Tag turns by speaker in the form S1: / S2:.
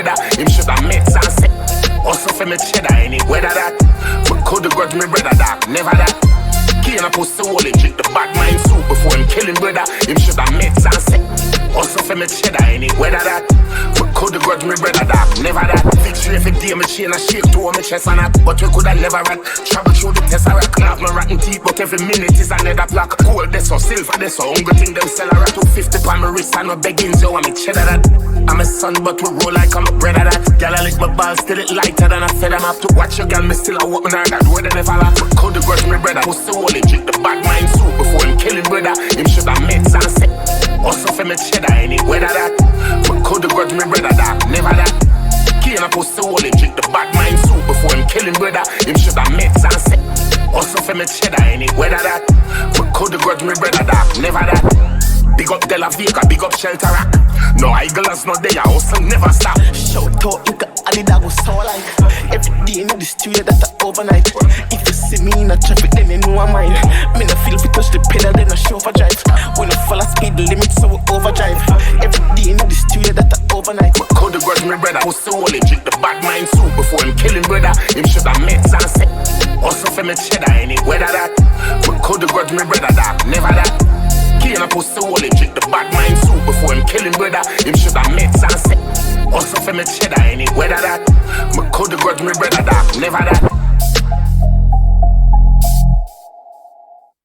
S1: brother, him shoulda met and say. Also for me cheddar any weather that. But coulda grudge me brother that, never that. Can't pussy only drink the bad mind soup before him killing brother, him shoulda met and say. Also for me cheddar any weather that. But coulda grudge me brother that, never that. Victory every day me chain a shake to my chest and that. But we coulda never rat. Travel through the test I rock. Have my rotten teeth but every minute is another block. Gold this or silver this or hungry thing them sell a rat. 250 on my wrist and no beggings yo and me cheddar that. I'm a son but we roll like I'm a brother that. Girl I lick my balls till it lighter than a feather map. To watch your girl me still a walk me on that word they never laugh. Coulda grudge me brother pussy only drink the bad mind soup before him killing brother. Him shoulda met and say. Also for me cheddar any weather that. But coulda grudge me brother that, never that. Can't pussy only drink the bad mind soup before him killing brother. Him shoulda met and say. Also for me cheddar any weather that. But coulda grudge me brother that, never that. Big up De La Vega, big up Shelter Rock. No idlers not there, hustle never stop.
S2: Shout out, you got Ali that was so like. Every day in the studio that I overnight. If you see me in a traffic, then you know I'm mine. Me no feel if you touch the pedal, then I chauffeur drive. When I follow speed limit, so we overdrive. Every day in the studio that I overnight.
S1: But coulda grudge me brother, pussy only drink the bad mind soup before him killing brother. Him shoulda met and say. Also for me cheddar any weather that. But coulda grudge me brother that, never that. Can't pussy only drink the bad mind soup before him killing brother. Him shoulda met and say. Also for me cheddar any weather that. But coulda grudge me brother that, never that.